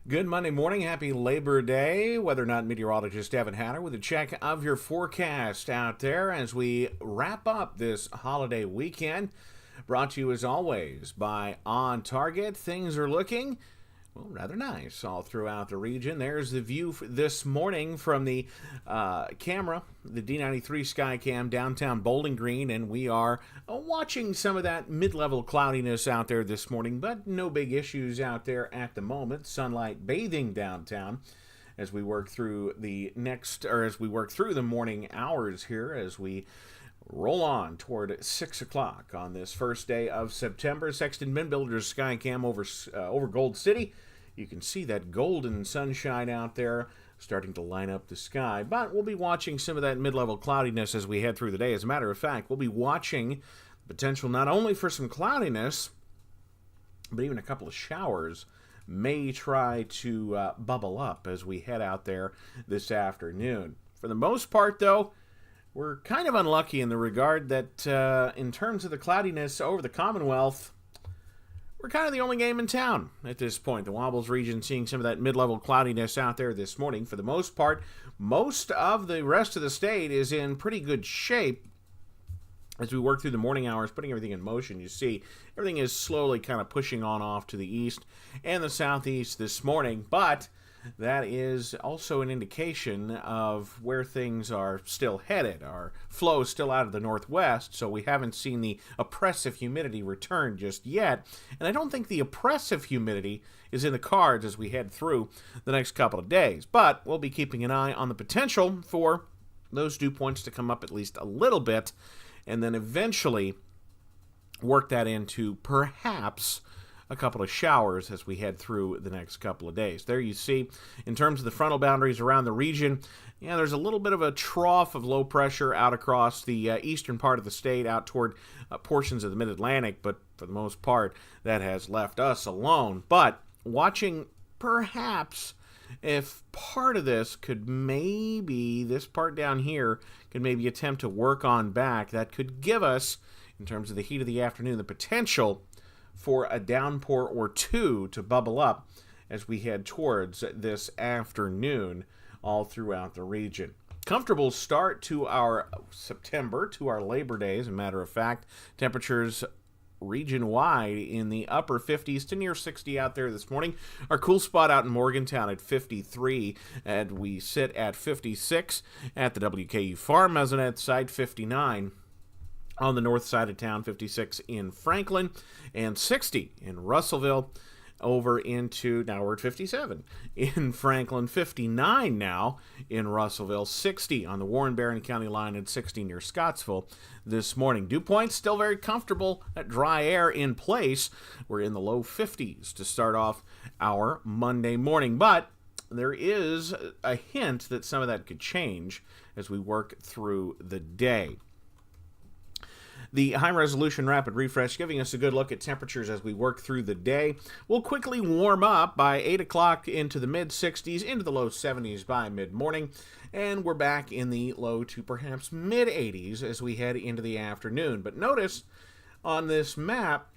Good Monday morning. Happy Labor Day. Weather or not meteorologist Evan Hatter with a check of your forecast out there as we wrap up this holiday weekend. Brought to you as always by On Target. Things are looking, well, rather nice all throughout the region. There's the view this morning from the camera, the D93 Skycam downtown Bowling Green, and we are watching some of that mid-level cloudiness out there this morning, but no big issues out there at the moment. Sunlight bathing downtown as we work through the morning hours here as we roll on toward 6 o'clock on this first day of September. Sexton Bin Builders Skycam over Gold City. You can see that golden sunshine out there starting to line up the sky. But we'll be watching some of that mid-level cloudiness as we head through the day. As a matter of fact, we'll be watching the potential not only for some cloudiness, but even a couple of showers may try to bubble up as we head out there this afternoon. For the most part, though, we're kind of unlucky in the regard that in terms of the cloudiness over the Commonwealth, we're kind of the only game in town at this point. The Wobbles region seeing some of that mid-level cloudiness out there this morning. For the most part, most of the rest of the state is in pretty good shape. As we work through the morning hours, putting everything in motion, you see everything is slowly kind of pushing on off to the east and the southeast this morning, but that is also an indication of where things are still headed. Our flow is still out of the northwest, so we haven't seen the oppressive humidity return just yet. And I don't think the oppressive humidity is in the cards as we head through the next couple of days. But we'll be keeping an eye on the potential for those dew points to come up at least a little bit, and then eventually work that into perhaps a couple of showers as we head through the next couple of days. There you see, in terms of the frontal boundaries around the region, there's a little bit of a trough of low pressure out across the eastern part of the state, out toward portions of the mid-Atlantic, but for the most part, that has left us alone. But watching perhaps if part of this could maybe, this part down here, could maybe attempt to work on back, that could give us, in terms of the heat of the afternoon, the potential for a downpour or two to bubble up as we head towards this afternoon all throughout the region. Comfortable start to our September, to our Labor Day, as a matter of fact. Temperatures region-wide in the upper 50s to near 60 out there this morning. Our cool spot out in Morgantown at 53, and we sit at 56 at the WKU Farm Mesonet site, 59 on the north side of town, 56 in Franklin, and 60 in Russellville, over into, now we're at 57 in Franklin, 59 now in Russellville, 60 on the Warren-Barron County line, and 60 near Scottsville this morning. Dew points still very comfortable, that dry air in place. We're in the low 50s to start off our Monday morning, but there is a hint that some of that could change as we work through the day. The high-resolution rapid refresh giving us a good look at temperatures as we work through the day. We'll quickly warm up by 8 o'clock into the mid-60s, into the low 70s by mid-morning, and we're back in the low to perhaps mid-80s as we head into the afternoon. But notice on this map,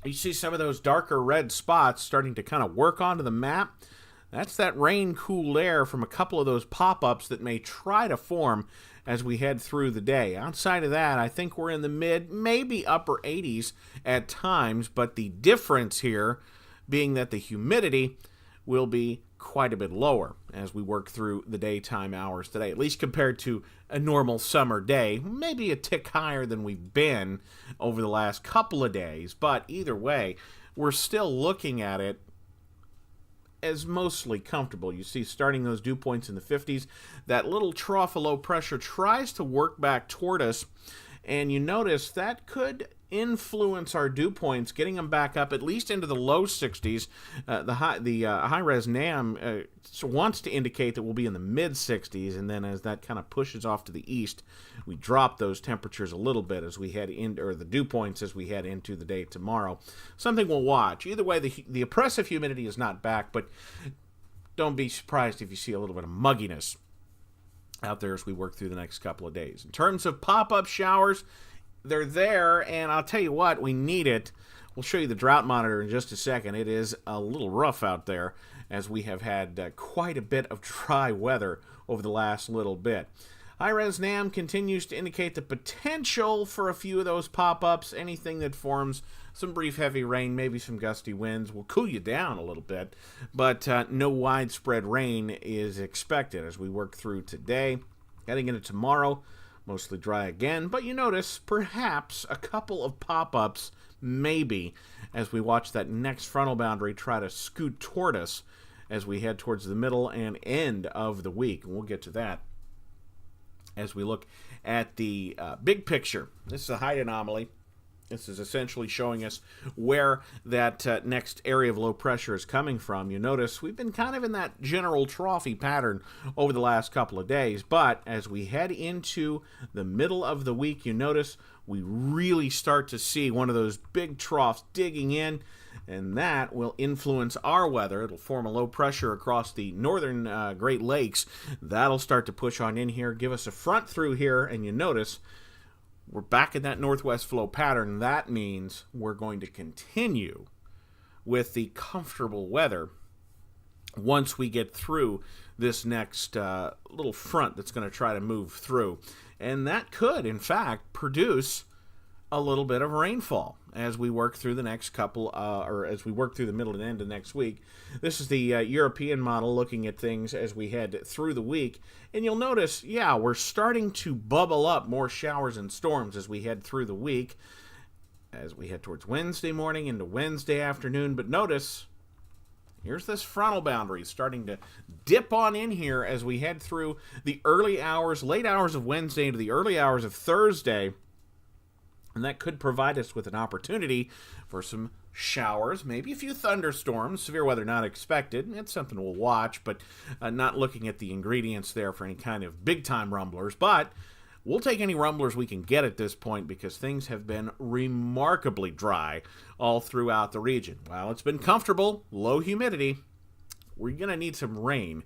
you see some of those darker red spots starting to kind of work onto the map. That's that rain cool air from a couple of those pop-ups that may try to form as we head through the day. Outside of that, I think we're in the mid, maybe upper 80s at times, but the difference here being that the humidity will be quite a bit lower as we work through the daytime hours today, at least compared to a normal summer day, maybe a tick higher than we've been over the last couple of days, but either way, we're still looking at it as mostly comfortable. You see, starting those dew points in the 50s, that little trough of low pressure tries to work back toward us, and you notice that could influence our dew points, getting them back up at least into the low 60s. The high-res NAM wants to indicate that we'll be in the mid-60s, and then as that kind of pushes off to the east, we drop those temperatures a little bit as we head in, or the dew points as we head into the day tomorrow. Something we'll watch. Either way, the oppressive humidity is not back, but don't be surprised if you see a little bit of mugginess out there as we work through the next couple of days. In terms of pop-up showers, they're there, and I'll tell you what, we need it. We'll show you the drought monitor in just a second. It is a little rough out there as we have had quite a bit of dry weather over the last little bit. High-res NAM continues to indicate the potential for a few of those pop-ups. Anything that forms some brief heavy rain, maybe some gusty winds, will cool you down a little bit. But no widespread rain is expected as we work through today. Heading into tomorrow, mostly dry again. But you notice perhaps a couple of pop-ups, maybe, as we watch that next frontal boundary try to scoot toward us as we head towards the middle and end of the week. And we'll get to that as we look at the big picture. This is a height anomaly. This is essentially showing us where that next area of low pressure is coming from. You notice we've been kind of in that general trophy pattern over the last couple of days, but as we head into the middle of the week, you notice we really start to see one of those big troughs digging in, and that will influence our weather. It'll form a low pressure across the northern Great Lakes. That'll start to push on in here, give us a front through here, and you notice we're back in that northwest flow pattern. That means we're going to continue with the comfortable weather once we get through this next little front that's going to try to move through. And that could, in fact, produce a little bit of rainfall as we work through the next couple, or as we work through the middle and end of next week. This is the European model looking at things as we head through the week. And you'll notice, yeah, we're starting to bubble up more showers and storms as we head through the week, as we head towards Wednesday morning into Wednesday afternoon. But notice, here's this frontal boundary starting to dip on in here as we head through the early hours, late hours of Wednesday into the early hours of Thursday. And that could provide us with an opportunity for some showers, maybe a few thunderstorms, severe weather not expected. It's something we'll watch, but not looking at the ingredients there for any kind of big-time rumblers. But we'll take any rumblers we can get at this point because things have been remarkably dry all throughout the region. While it's been comfortable, low humidity, we're going to need some rain,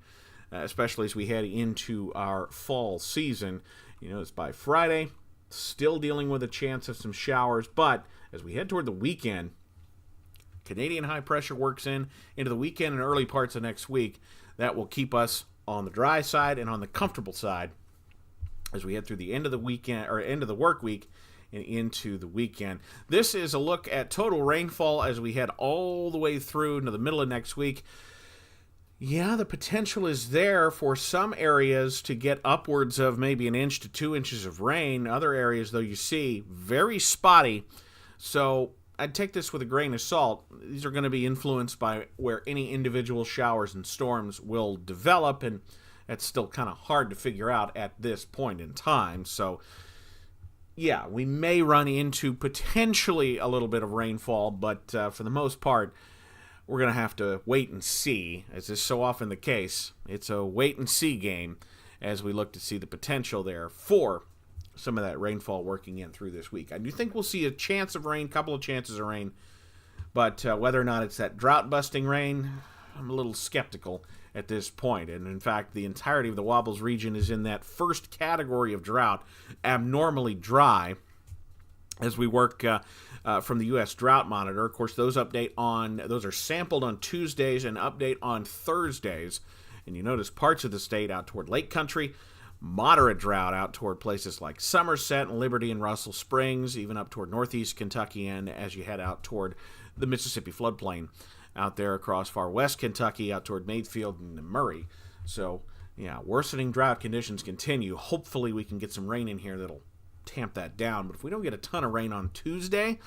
especially as we head into our fall season. You know, it's by Friday. Still dealing with a chance of some showers, but as we head toward the weekend, Canadian high pressure works into the weekend and early parts of next week. That will keep us on the dry side and on the comfortable side as we head through the end of the weekend, or end of the work week and into the weekend. This is a look at total rainfall as we head all the way through into the middle of next week. Yeah, the potential is there for some areas to get upwards of maybe 1 inch to 2 inches of rain. Other areas, though, you see, very spotty. So I'd take this with a grain of salt. These are going to be influenced by where any individual showers and storms will develop, and that's still kind of hard to figure out at this point in time. So, yeah, we may run into potentially a little bit of rainfall, but for the most part, we're going to have to wait and see, as is so often the case. It's a wait-and-see game as we look to see the potential there for some of that rainfall working in through this week. I do think we'll see a chance of rain, couple of chances of rain, but whether or not it's that drought-busting rain, I'm a little skeptical at this point. And in fact, the entirety of the Wobbles region is in that first category of drought, abnormally dry, as we work from the U.S. Drought Monitor. Of course, those are sampled on Tuesdays and update on Thursdays. And you notice parts of the state out toward Lake Country, moderate drought out toward places like Somerset and Liberty and Russell Springs, even up toward northeast Kentucky, and as you head out toward the Mississippi floodplain out there across far west Kentucky, out toward Mayfield and Murray. So, yeah, worsening drought conditions continue. Hopefully we can get some rain in here that'll tamp that down. But if we don't get a ton of rain on Tuesday,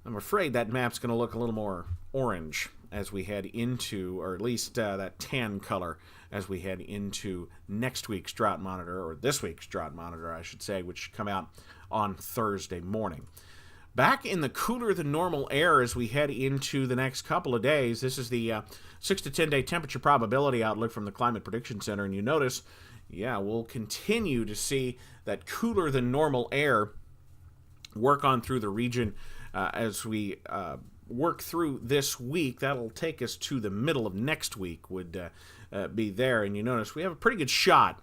I'm afraid that map's going to look a little more orange as we head into, or at least that tan color, as we head into next week's Drought Monitor, or this week's Drought Monitor, I should say, which should come out on Thursday morning. Back in the cooler than normal air as we head into the next couple of days. This is the 6 to 10 day temperature probability outlook from the Climate Prediction Center, and you notice, yeah, we'll continue to see that cooler than normal air work on through the region as we work through this week. That'll take us to the middle of next week would be there. And you notice we have a pretty good shot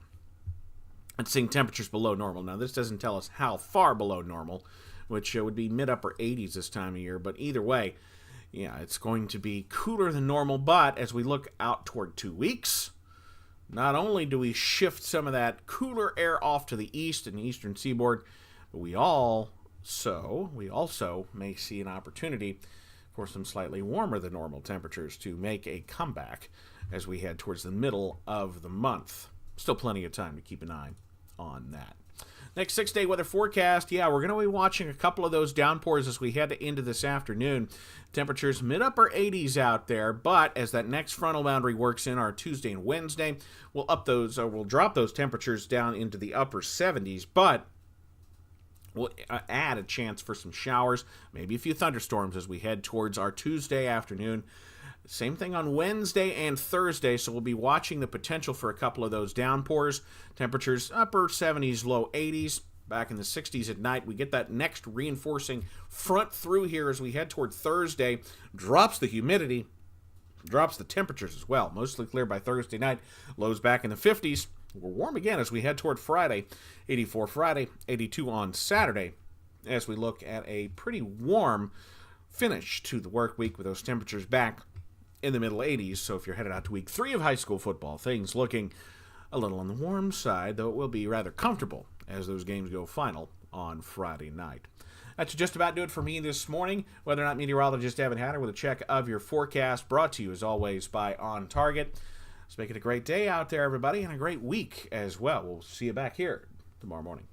at seeing temperatures below normal. Now, this doesn't tell us how far below normal which would be mid-upper 80s this time of year. But either way, yeah, it's going to be cooler than normal. But as we look out toward 2 weeks, not only do we shift some of that cooler air off to the east and the eastern seaboard, but we also may see an opportunity for some slightly warmer than normal temperatures to make a comeback as we head towards the middle of the month. Still plenty of time to keep an eye on that. Next 6-day weather forecast, yeah, we're going to be watching a couple of those downpours as we head into this afternoon. Temperatures mid-upper 80s out there, but as that next frontal boundary works in our Tuesday and Wednesday, we'll drop those temperatures down into the upper 70s, but we'll add a chance for some showers, maybe a few thunderstorms as we head towards our Tuesday afternoon. Same thing on Wednesday and Thursday, so we'll be watching the potential for a couple of those downpours. Temperatures upper 70s, low 80s, back in the 60s at night. We get that next reinforcing front through here as we head toward Thursday. Drops the humidity, drops the temperatures as well. Mostly clear by Thursday night. Lows back in the 50s. We're warm again as we head toward Friday. 84 Friday, 82 on Saturday, as we look at a pretty warm finish to the work week with those temperatures back in the middle 80s. So if you're headed out to week 3 of high school football, things looking a little on the warm side, though it will be rather comfortable as those games go final on Friday night. That's just about do it for me this morning. Whether or not meteorologist Evan Hatter with a check of your forecast, brought to you as always by On Target. Let's make it a great day out there, everybody, and a great week as well. We'll see you back here tomorrow morning.